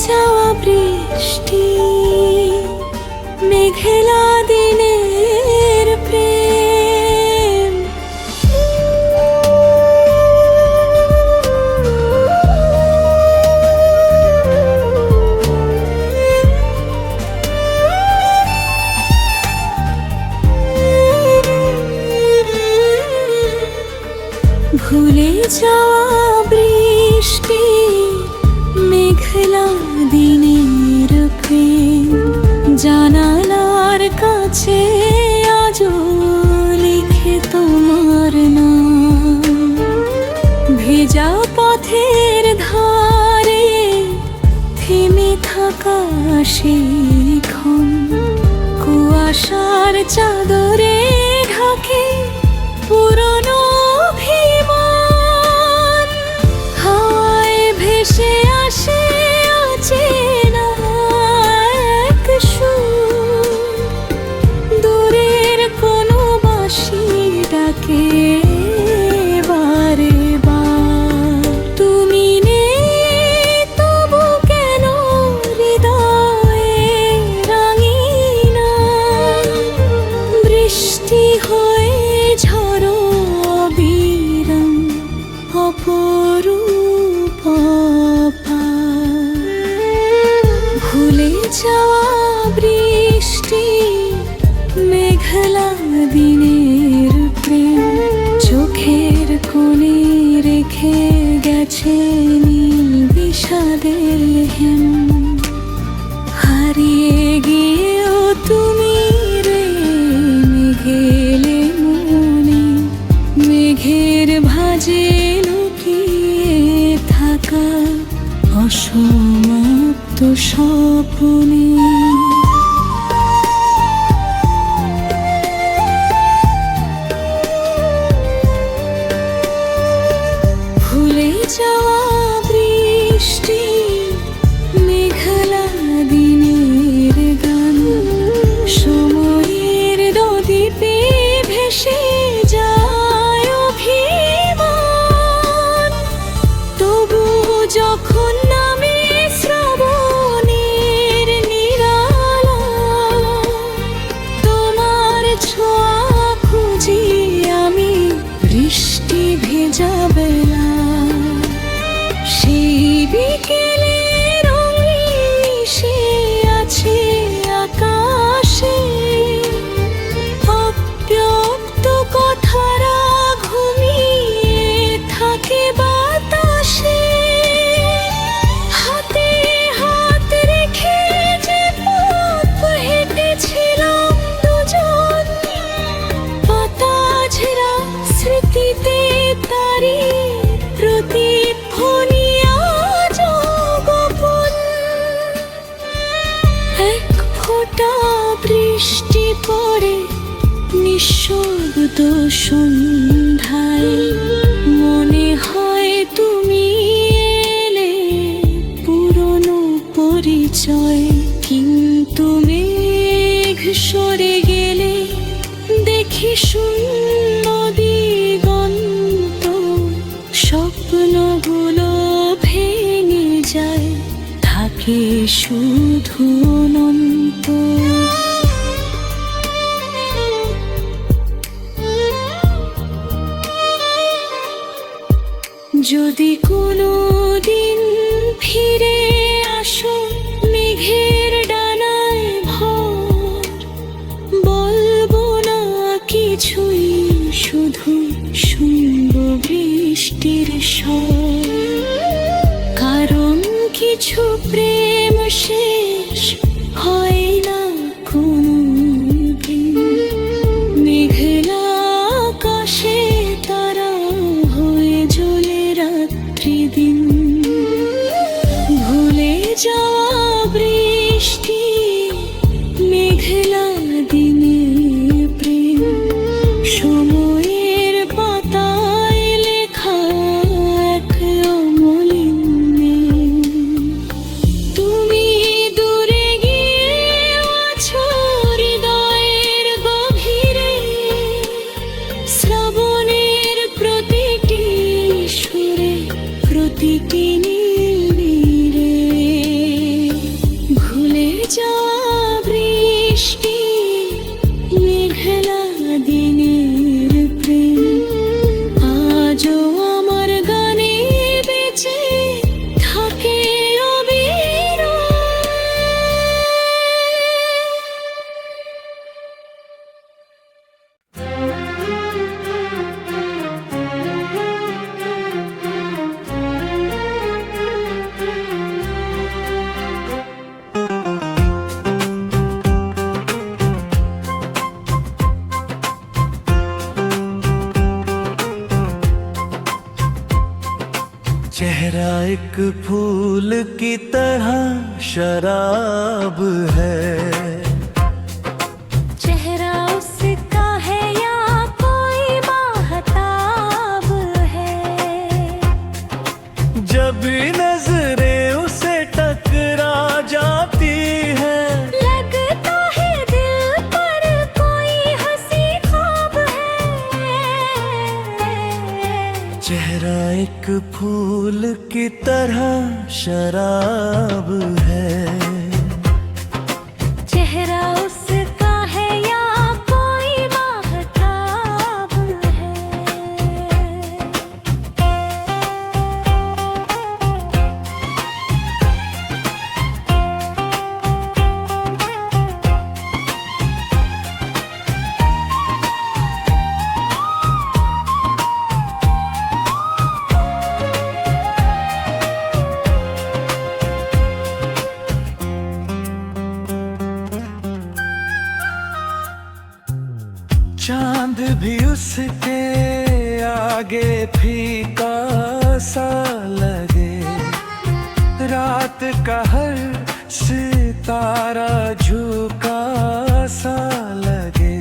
যাওয়া বৃষ্টি, মেঘলা দিনের প্রেম। ভুলে যাওয়া বৃষ্টি, মেঘলা দিনের প্রেম। জানালার কাছে আজও লিখে তোমার নাম। ভেজা পথের ধারে থেমে থাকা সেক্ষণ, কুয়াশার চাদরে ঢাকে পুরনো অভিমান। হাওয়ায় ভেসে আসে অচেনা এক সুর, দূরের কোনো বাঁশি ডাকে বারে বার। তুমি নেই তবু কেন হৃদয়ে রাঙিনা, বৃষ্টি হয়ে ঝরো অবিরাম অপরূপ পার। ভুলে যাওয়া বৃষ্টি, মেঘলা দিনের প্রেম। চোখের কোণে রেখে গেছে নীল বিষাদের হেম। হারিয়ে গিয়েও তুমি রে মেঘেলে মনে, মেঘের ভাঁজে লুকিয়ে থাকা অসমাপ্ত স্বপ্নে। ভুলে যাওয়া বৃষ্টি, মেঘলা দিনের গান। সময়ের নদীতে ভেসে যায় অভিমান, তবু যখন নামে শ্রাবণের নিরালা, তোমার ছোঁয়া খুঁজি আমি বৃষ্টি ভেজা বেলা। সেই বিকেলে রঙিন মিশে আছে আকাশে, অব্যক্ত কথারা ঘুমিয়ে থাকে বাতাসে। হাতে হাত রেখে যে পথ হেঁটেছিলাম দুজন, পাতা ঝেরা স্মৃতিতে তারি প্রতিধ্বনি আজও গোপন। এক ফোঁটা বৃষ্টি পড়ে নিঃশব্দ সন্ধ্যায়, মনে হয় তুমি এলে পুরনো পরিচয়। কিন্তু মেঘ সরে গেলে দেখি শূন্য দিগন্ত, স্বপ্নগুলো ভেঙে যায়, থাকে শুধু অনন্ত। যদি কোনো দিন ফিরে আসো মেঘের ডানায় ভর, বলবো না কিছুই, শুধু শুনবো বৃষ্টির স্বর। কারণ কিছু প্রেম শেষ হয় না কোনদিন, মেঘলা আকাশে তারা হয়ে জ্বলে রাত্রি দিন। ভুলে যাওয়া বৃষ্টি, মেঘলা দিনের প্রেম। সময়ের পাতায় লেখা এক অমলিন নেম। তুমি দূরে গিয়ে আছো হৃদয়ের গভীরে, শ্রাবণের প্রতিটি সুরে, প্রতিটি নীড়ে। যাওয়া বৃষ্টি মেঘলা দিনের প্রেম আজও আমার গানে বেঁচে থাকে অবিরাম। चेहरा एक फूल की तरह शराब है, चेहरा उसका है या कोई माहताब है, जब भी नजरें उसे टकरा जाती है, लगता है दिल पर कोई हंसी ख्वाब है। चेहरा एक फूल की तरह शराब है, चेहरा उसका है या कोई माहताब है। चांद भी उसके आगे फीका सा लगे, रात का हर सितारा झुका सा लगे,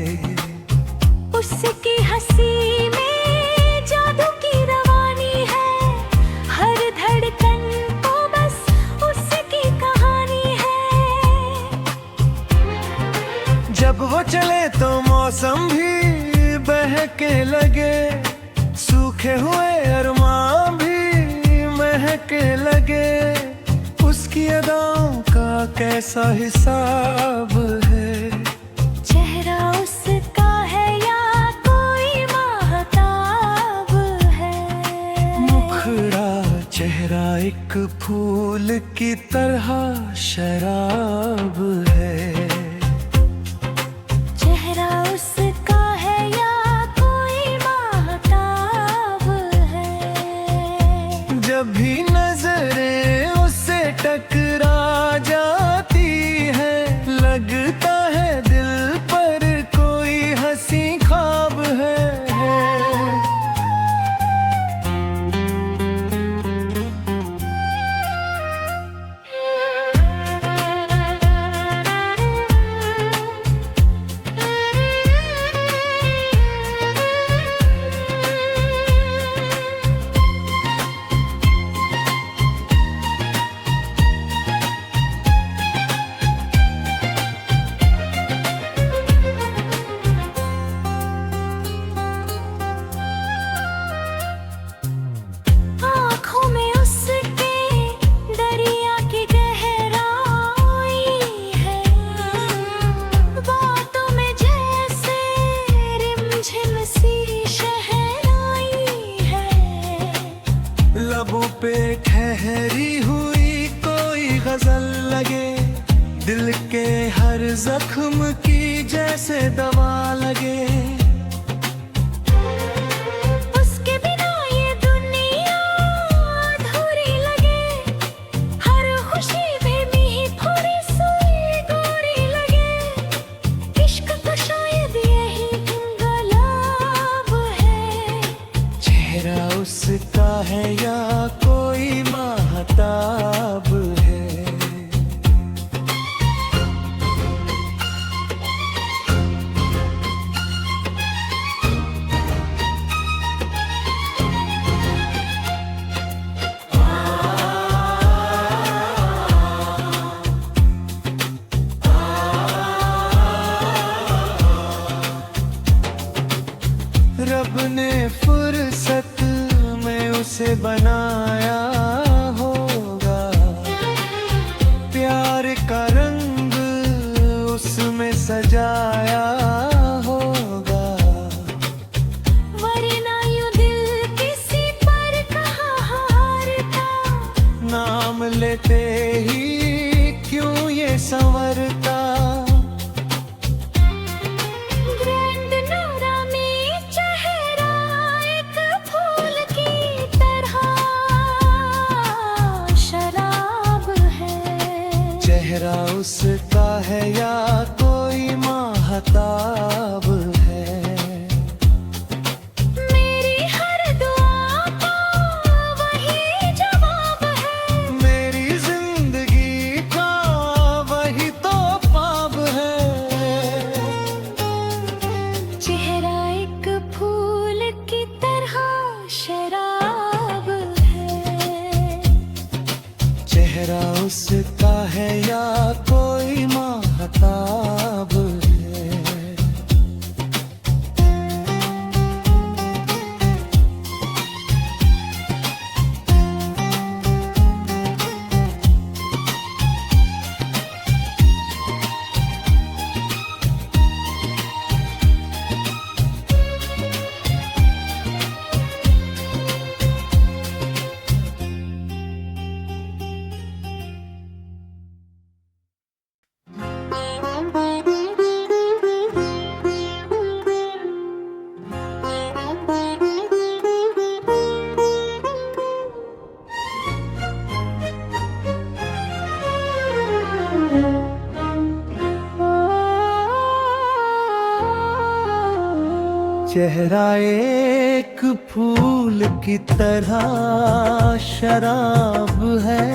उसकी हंसी में जादू की रवानी है, हर धड़कन को बस उसकी कहानी है। जब वो चले तो मौसम भी बहके लगे, सूखे हुए अरमान भी महके लगे, उसकी अदाओं का कैसा हिसाब है। चेहरा उसका है या कोई माहताब है, मुखड़ा चेहरा एक फूल की तरह शराब है, चेहरा उसका है या कोई माहताब है। जब भी नजरें उससे टकरा जाती है, लगता है दिल पर कोई हंसी ख्वाब है। आँखों में उसके दरिया की गहराई है, बातों में जैसे रिमझिम सी शहनाई है, लबों पे ठहरी हुई कोई गजल लगे, दिल के हर जख्म की जैसे दवा लगे, उसके बिना ये दुनिया अधूरी लगे, हर खुशी में भी थोड़ी सी गोरी लगे, इश्क तो शायद यही इंकलाब है। चेहरा उसका है या कोई माहताब है। नाम लेते ही क्यों ये संवरता। ग्रैंड नोरा में चेहरा एक फूल की तरह शराब है। चेहरा उसका है या कोई माहताब है। मेरी हर दुआ का वही जवाब है। मेरी जिंदगी का वही तो ख्वाब है। चेहरा एक फूल की तरह शराब है। चेहरा उसका है या कोई माहताब है। चेहरा एक फूल की तरह शराब है।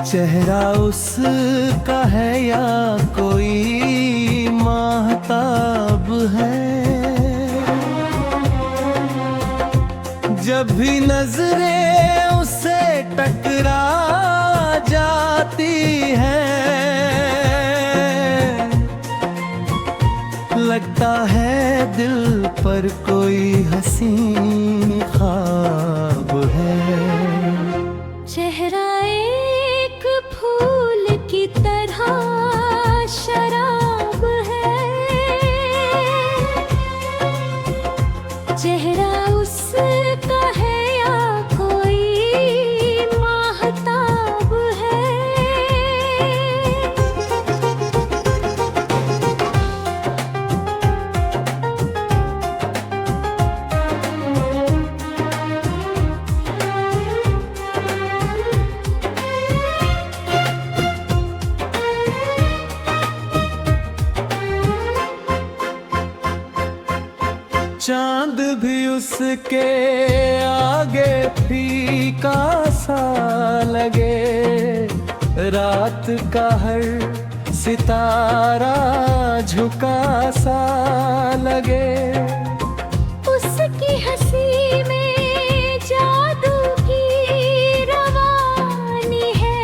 चेहरा उसका है या कोई माहताब है। जब भी नजरें उसे टकरा जाती हैं, लगता है दिल पर कोई हसीन ख्वाब है। चेहरा एक फूल की तरह शराब है। चेहरा उसका है या कोई माहताब है। चांद भी उसके आगे फीका सा लगे। रात का हर सितारा झुका सा लगे। उसकी हंसी में जादू की रवानी है।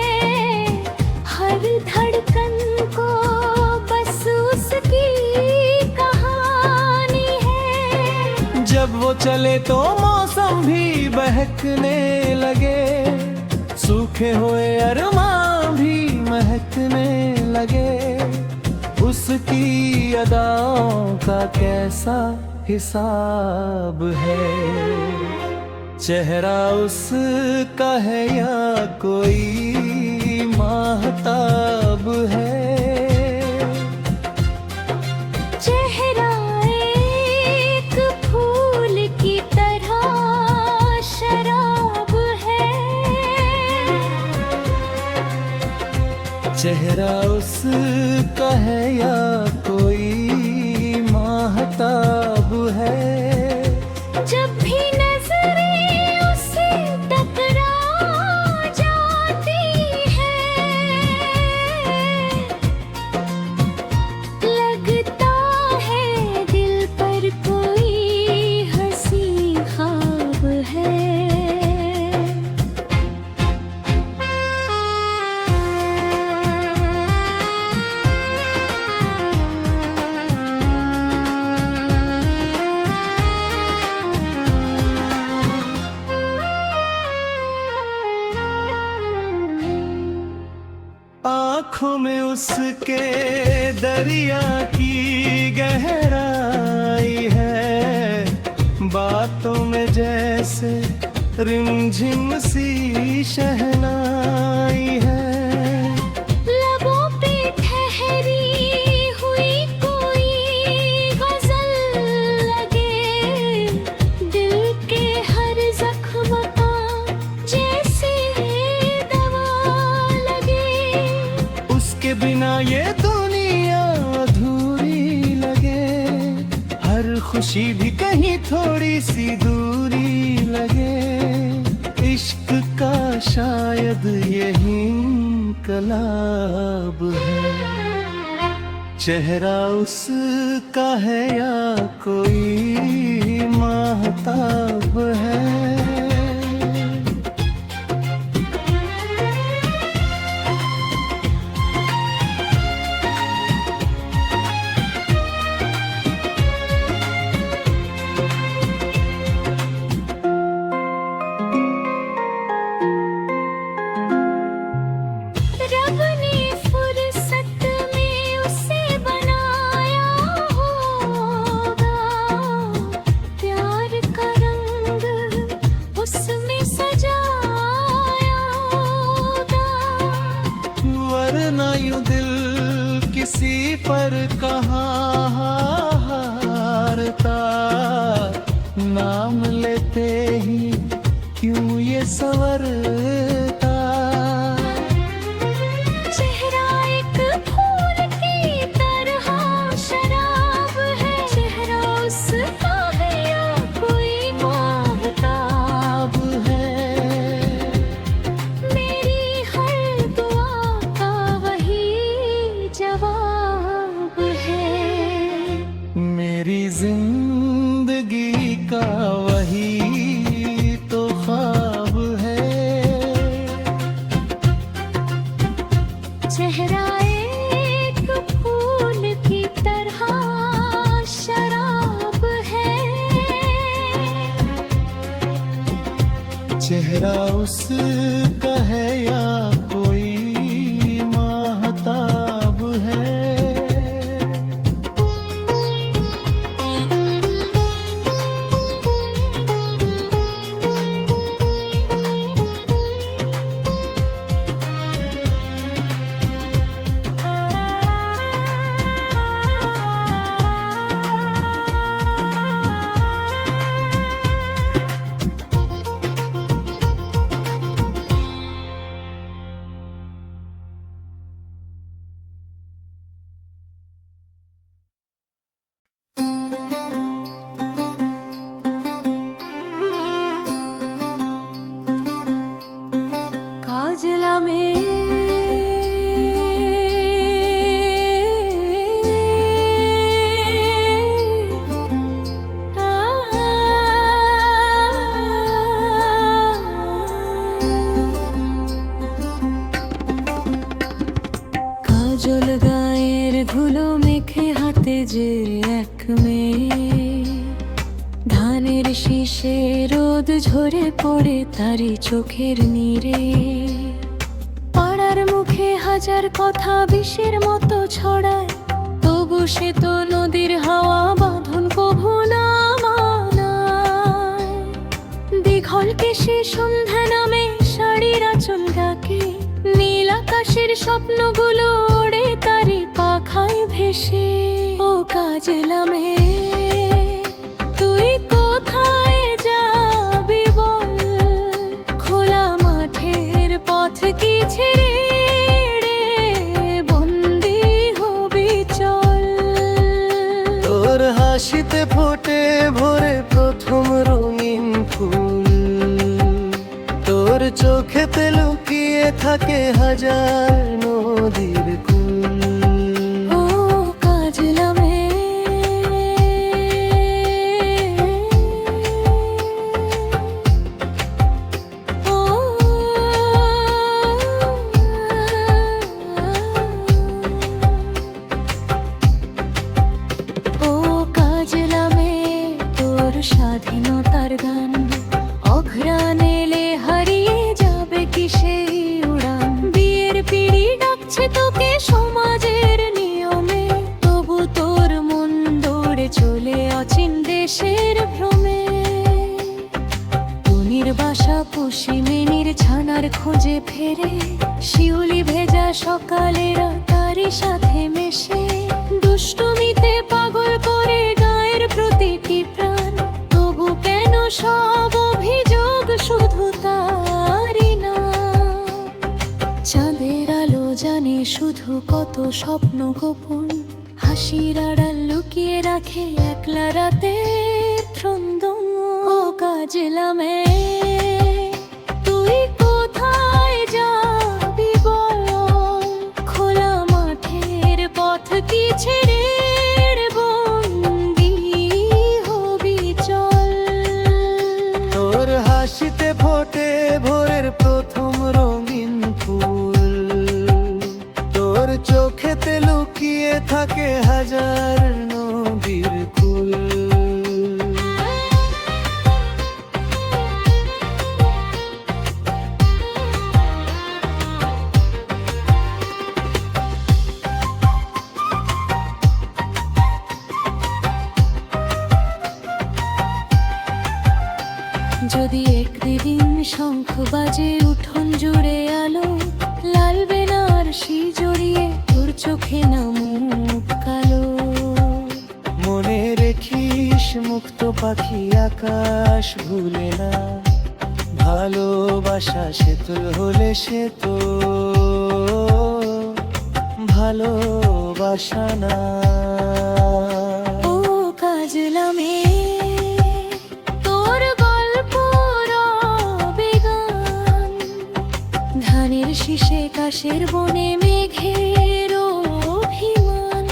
हर धड़कन को बस उसकी कहानी है। जब वो चले तो मौसम भी बहकने लगे। सूखे हुए अरमान भी महकने लगे। उसकी अदाओं का कैसा हिसाब है। चेहरा उसका है या कोई माहताब है। चेहरा एक फूल की तरह शराब है। चेहरा उसका है या कोई माहताब है। जब भी नजरें उसे टकरा जाती हैं, लगता है दिल पर कोई हंसी ख्वाब है। आँखों में उसके दरिया की गहराई है। बातों में जैसे रिमझिम सी शहनाई है। लबों पे ठहरी हुई कोई गजल लगे, दिल के हर जख्म का जैसे दवा लगे। उसके बिना ये दुनिया अधूरी लगे, हर खुशी भी कहीं थोड़ी सी दूरी लगे। इश्क का शायद यही इनकलाब है, चेहरा उसका है या कोई माहताब है। रब ने फुर्सत में उसे बनाया होगा, प्यार का रंग उसमें सजाया होगा। वरना यूं दिल किसी पर कहाँ हारता, नाम लेते ही क्यों ये संवरता। चेहरा एक फूल की तरह शराब है, चेहरा उसका है या कोई माहताब है। मेरी हर दुआ का वही जवाब है, मेरी जिंदगी का वही तो ख्वाब है। चेहरा एक फूल की तरह शराब है, चेहरा उसका है या कोई माहताब है। काजला में কাজল গায়ের ধুলো মেখে হাতে যে এক মেয়ে, ধানের শীষে রোদ ঝরে পড়ে তারি চোখের নীরে। পাড়ার মুখে হাজার কথা বিষের মতো ছড়ায়, তবু সে তো নদীর হাওয়া বাঁধন কভু না মানায়। দীঘল কেশে সন্ধ্যা নামে শাড়ির আঁচল ডাকে, নীল আকাশের স্বপ্নগুলো ওড়ে তারি পাখায় ভেসে। ও কাজলা মেয়ে, তুই কোথায় যাবি বল, খোলা মাঠের পথ কি ছেড়ে রে বন্দি হবি চল। তোর হাসিতে ফোটে ভোরে প্রথম রঙিন ফুল, তোর চোখেতে লুকিয়ে থাকে হাজার নদীর কুল। ও কাজলা মেয়ে, ও ও কাজলা মেয়ে, তোর স্বাধীনতার গান অঘ্রাণ এলে হারিয়ে যাবে কি সেই উড়ান। বিয়ের পিড়ি ডাকছে তোকে পুষি মিনির ছানার খোঁজে ফেরে, শিউলি ভেজা সকালেরা তারই সাথে মেশে, দুষ্টুমিতে পাগল করে গায়ের প্রতিটি প্রাণ। তবু কেন সব অভিযোগ শুধু তারই না? চাঁদের আলো জানে শুধু কত স্বপ্ন গোপন, হাসির আড়াল লুকিয়ে রাখে একলা রাতে ক্রন্দন। ও কাজলা মেয়ে, তুই কোথায় যাবি বল? খোলা মাঠের পথ কি ছেড়ে বন্দি হবি চল? তোর হাসিতে ফোটে ভোরের প্রথম রঙিন ফুল, তোর চোখেতে লুকিয়ে থাকে হাজার নদীর কুল। যদি একদিন শঙ্খ বাজে উঠোন জুড়ে আলো, লাল বেনারসি জড়িয়ে তোর চোখে না মুখ কালো। মনে রেখিস মুক্ত পাখি আকাশ ভুলে না, ভালোবাসা সেতুল হলে সে তো ভালোবাসা না। ও কাজলা মেয়ে, তোর গল্প রবে গান, ধানের শীষে কাশের বনে মেঘের অভিমান।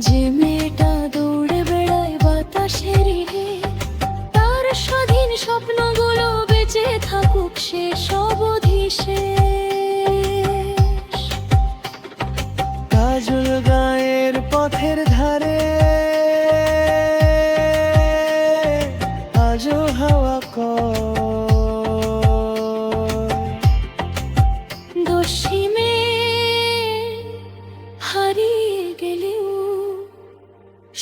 যে মেয়েটা দৌড়ে বেড়ায় বাতাসের হে, তার স্বাধীন স্বপ্নগুলো বেঁচে থাকুক সে সব শেষ। কাজল গায়ের পথের ধারে আজও হাওয়া দোষিমে হারিয়ে গেলেও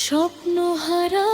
স্বপ্ন হারা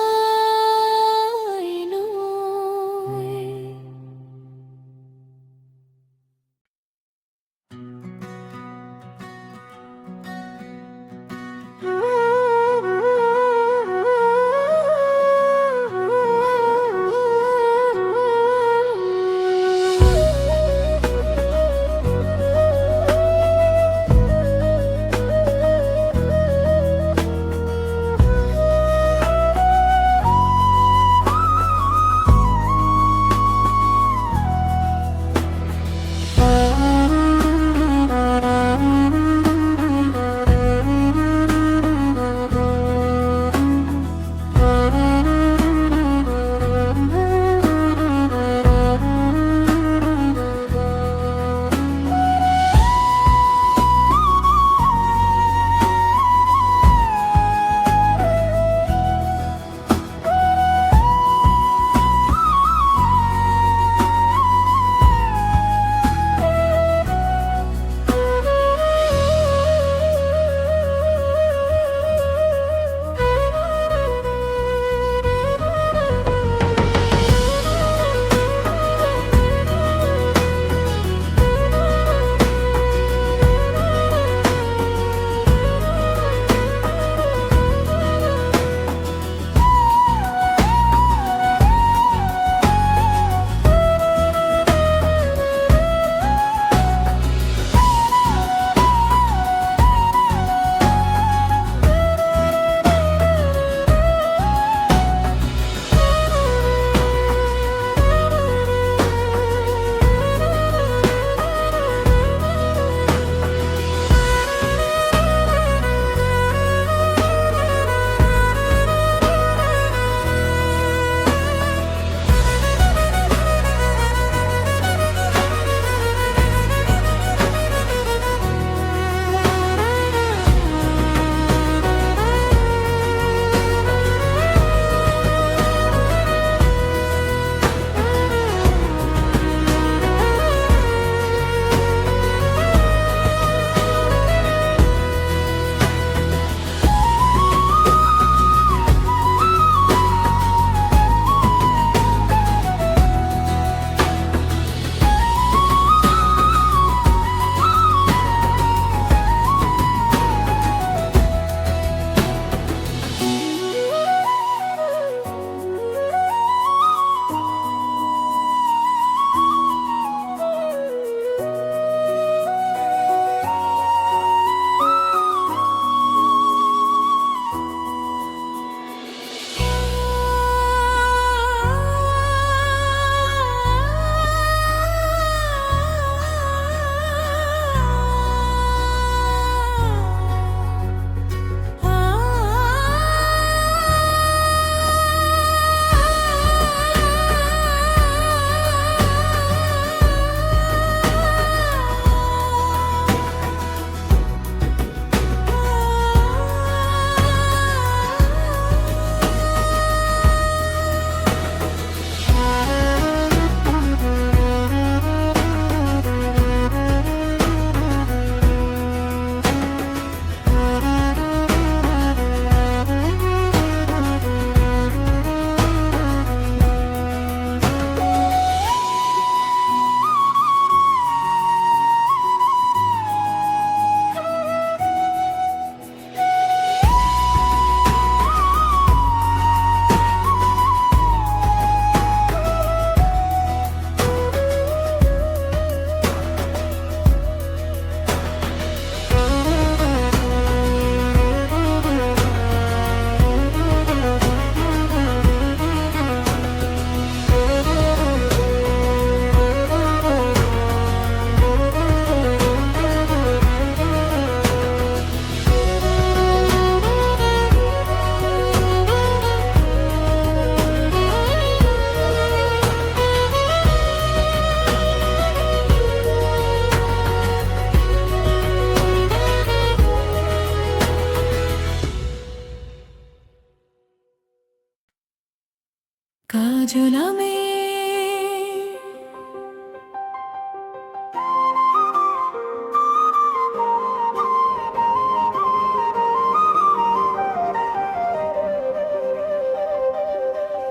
কাজলামে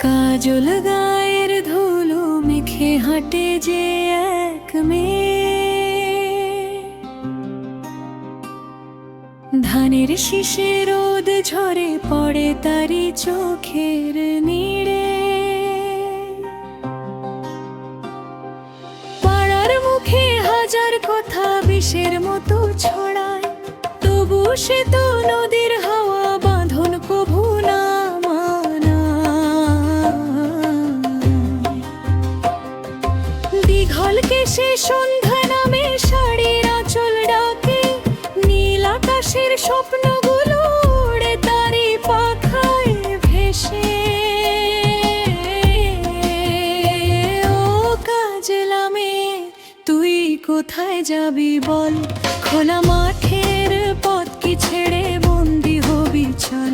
কাজল গায়ের ধুলো মেখে হাঁটে যে এক মেয়ে, ধানের শীষে রোদ ঝরে পড়ে তারি চোখের নিড়ে। পাড়ার মুখে হাজার কথা বিষের মতো ছড়ায়, তবু সে তো নদীর হাওয়া বাঁধন কভু না সে সন্ধ্যা নামে শাড়ির আঁচল ডাকে, নীল আকাশের স্বপ্নগুলো উড়ে তারি পাখায় ভেসে। ও কাজলামে তুই কোথায় যাবি বল, খোলা মাঠের পথ কি ছেড়ে বন্দি হবি চল।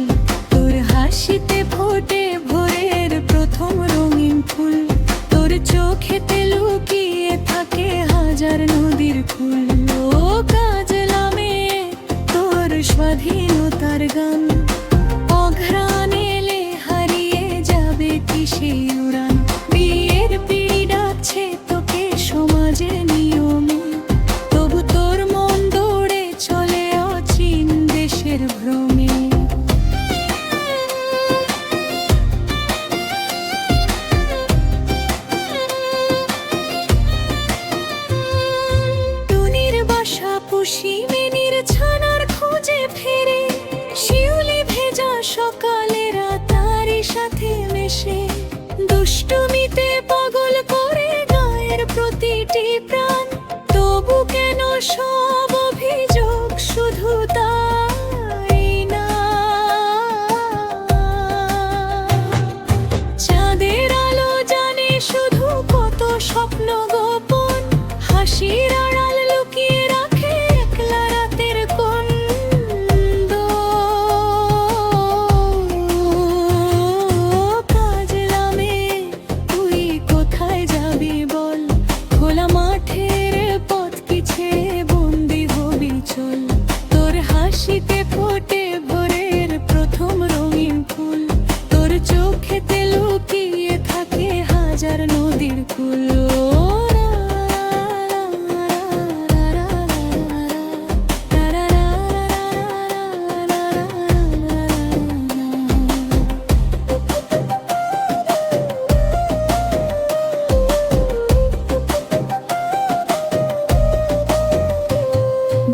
তোর হাসিতে ফোটে ভোরের প্রথম রঙিন ফুল, তোর চোখেতে লুকিয়ে থাকে হাজার নদীর কুল। ও কাজলামে তোর স্বাধীনতার গান, অঘ্রাণ এলে হারিয়ে যাবে কি সেই উড়ান। বিয়ের পিড়ি ডাকছে তোকে সমাজের নিয়মে, তবু তোর মন দৌড়ে চলে অচিন দেশের ভ্রমে। পশ্চিমের ছানার খোঁজে ফেরে, শিউলি ভেজা সকালেরা তারই সাথে মেশে। দুষ্টুমিতে পাগল করে গায়ের প্রতিটি প্রাণ, তবু কেন সব অভিযোগ শুধু তাই না। চাঁদের আলো জানে শুধু কত স্বপ্ন গোপন, হাসির আড়াল লুকিয়ে রাখে একলা রাতের কুন্দ। কাজলামে তুই কোথায় যাবি বল, খোলা মাঠের পথ কি ছেড়ে বন্দি হবি চল। তোর হাসিতে ফোটে ভোরের প্রথম রঙিন ফুল, তোর চোখেতে লুকিয়ে থাকে হাজার নদীর কুল।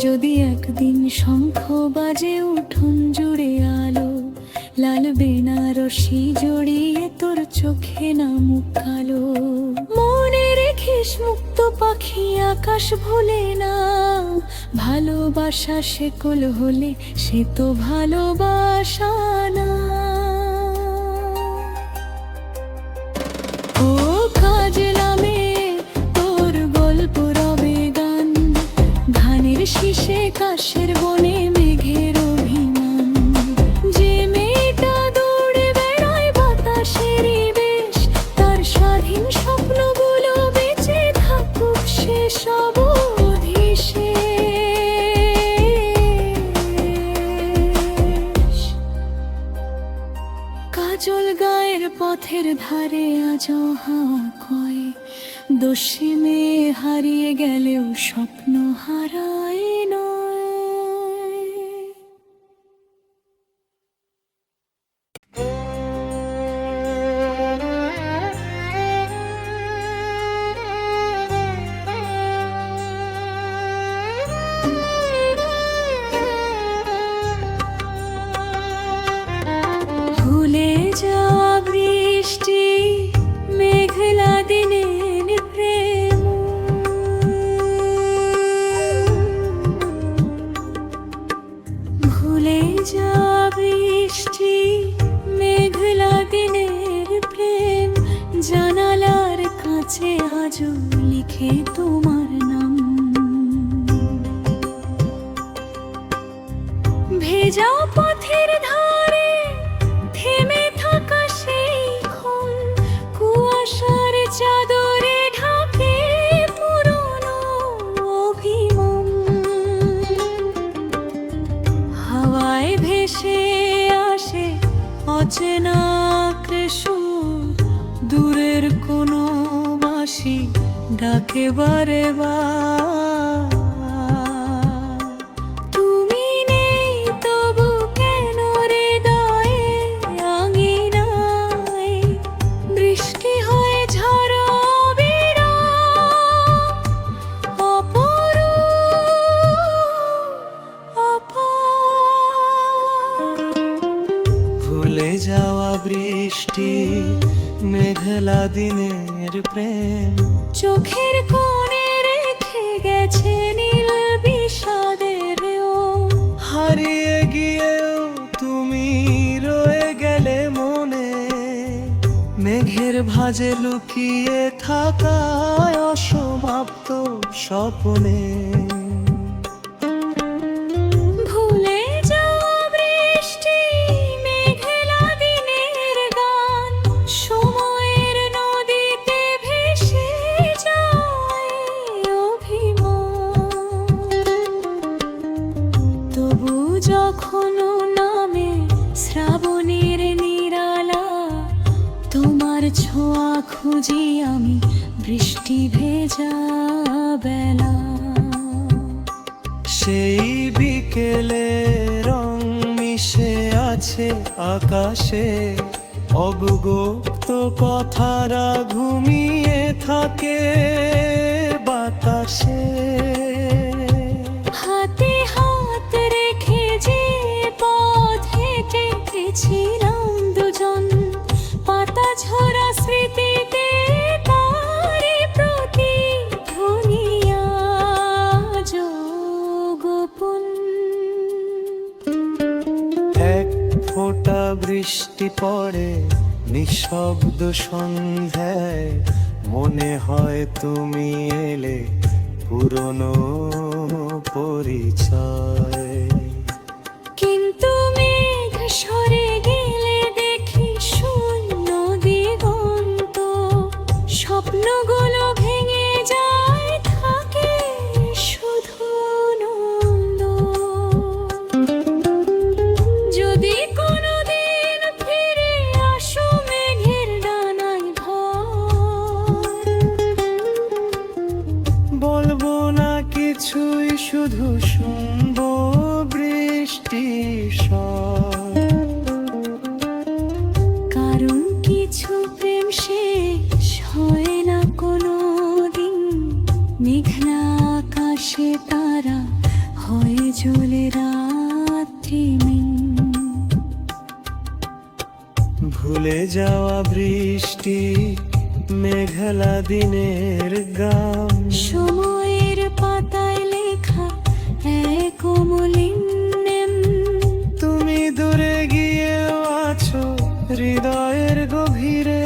যদি একদিন শঙ্খ বাজে উঠোন জুড়ে আলো, লাল বেনারসি জড়িয়ে তোর চোখে না মুখ কালো। মনে রেখিস মুক্ত পাখি আকাশ ভোলে না, ভালোবাসা শেকল হলে সে তো ভালোবাসা না। ও কাজলামে তোর গল্প রবে গান, ধানের শীষে কাশের বনে মেঘের অভিমান। যে মেয়েটা দৌড়ে বেড়ায় বাতাসেরই বেশ, তার স্বাধীন স্বপ্নগুলো বেঁচে থাকুক সে সব অধিশেষ। কাজল গায়ের পথের ধারে আজ হাওয়া কয়, দোষী মেয়ে হারিয়ে গেলেও স্বপ্ন হারায় নয়। ভুলে যাওয়া বৃষ্টি মেঘলা দিনের প্রেম, ভুলে যাওয়া বৃষ্টি মেঘলা দিনের প্রেম। জানালার কাছে আজও লিখে তোমার নাম, ভেজা পথের ধারে থেমে থাকা সেই ক্ষণ। কুয়া ডাকে বারে বার। তুমি নেই তবু কেন হৃদয়ে আঙিনায় বৃষ্টি হয়ে ঝড়ো বিরাট অপরূপ। ভুলে যাওয়া বৃষ্টি মেঘলা দিনের প্রেম, চোখের কোণে রেখে গেছে নীল বিষাদের ওম। হারিয়ে গিয়েও তুমি রয়ে গেলে মনে, মেঘের ভাঁজে লুকিয়ে থাকায় অসমাপ্ত স্বপ্নে। ভুলে যাওয়া বৃষ্টি মেঘলা দিনের গান, সময়ের নদীতে ভেসে যায় অভিমান। তবু যখন নামে শ্রাবণের নিরালা, তোমার ছোঁয়া খুঁজি আমি বৃষ্টি ভেজা বেলা। সেই বিকেলে রং মিশে আছে আকাশে, অবগুপ্ত কথারা ঘুমিয়ে থাকে বাতাসে। হাতে হাত রেখে যে পথ হেঁটেছিলাম দুজন, পাতা ঝরা স্মৃতিতে তারি প্রতিধ্বনি আজ গোপন। এক ফোঁটা বৃষ্টি পড়ে নিঃশব্দ সন্ধ্যায়, মনে হয় তুমি এলে পুরনো পরিচয়। কিন্তু মেঘ সরে গেলে দেখি শূন্য দিগন্ত, স্বপ্নগুলো ভেঙে যায় থাকে শুধু নন্দ। যদি কোনোদিন ফিরে আসো মেঘের ডানায় ভর, বলবো না কিছুই, শুধু শুনবো বৃষ্টির স্বর। কারণ কিছু প্রেম শেষ হয় না কোনো দিন, মেঘলা আকাশে তারা হয়ে জ্বলে রাত্রিমিন। ভুলে যাওয়া বৃষ্টি মেঘলা দিনের গান, সময়ের পাতায় লেখা এক অমলিন। তুমি দূরে গিয়েও আছো হৃদয়ের গভীরে,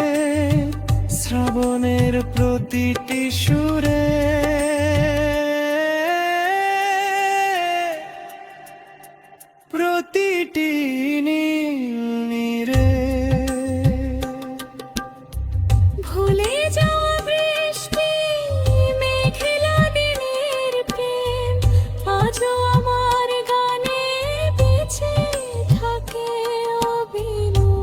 শ্রাবণের প্রতিটি সুরে। প্রতিটি নীরে। ভুলে যাওয়া বৃষ্টি মেঘলা দিনের প্রেম, আজও আমার গানে বেঁচে থাকে অবিলোপ।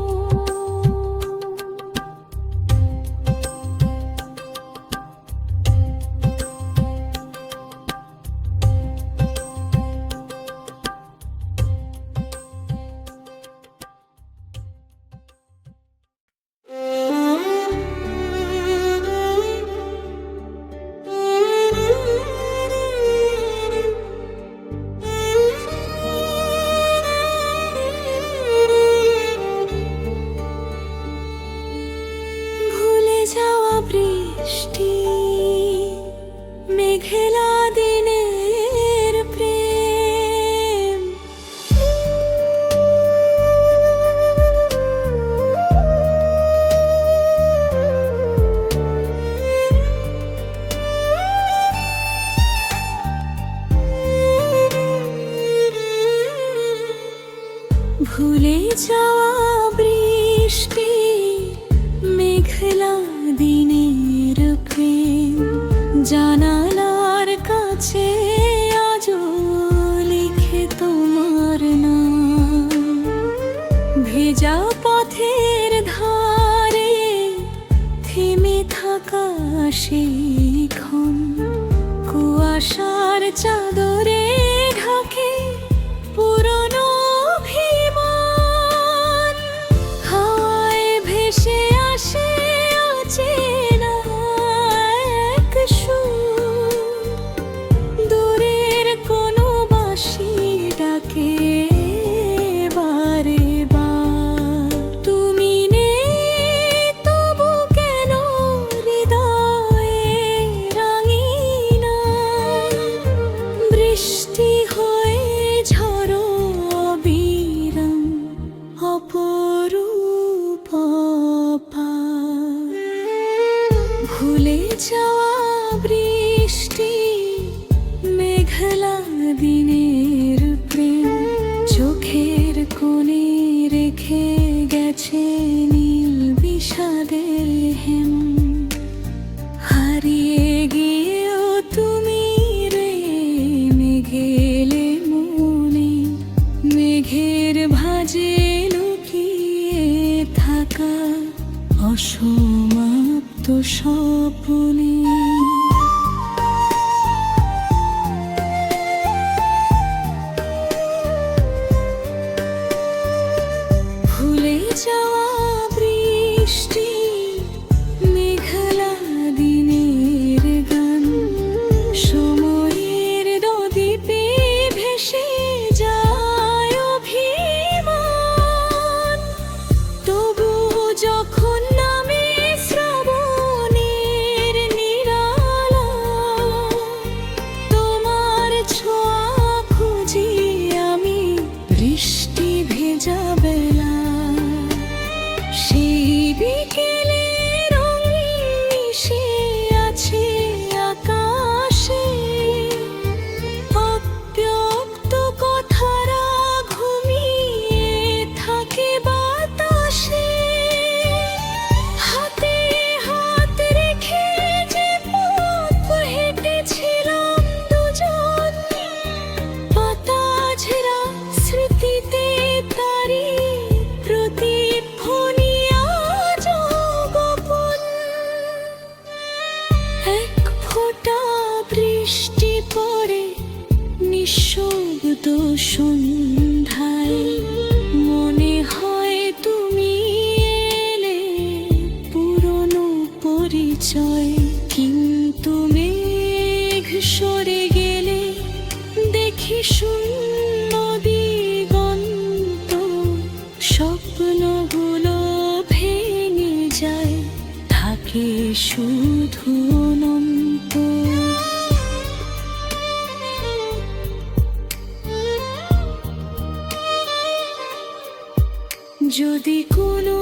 ভুলে যাওয়া বৃষ্টি মেঘলা দিনের প্রেম। ভুলে যাওয়া বৃষ্টি মেঘলা দিনের প্রেম, জানালার কাছে আজও লিখে তোমার নাম। ভেজা পথের ধারে থেমে থাকা সেই ক্ষণ, ফোঁটা বৃষ্টি পড়ে নিঃশব্দ সন্ধ্যায়, মনে হয় তুমি এলে পুরনো পরিচয়। কিন্তু মেঘ সরে গেলে দেখি শূন্য দিগন্ত, স্বপ্নগুলো ভেঙে যায়, থাকে শুধু অনন্ত। যদি কোনো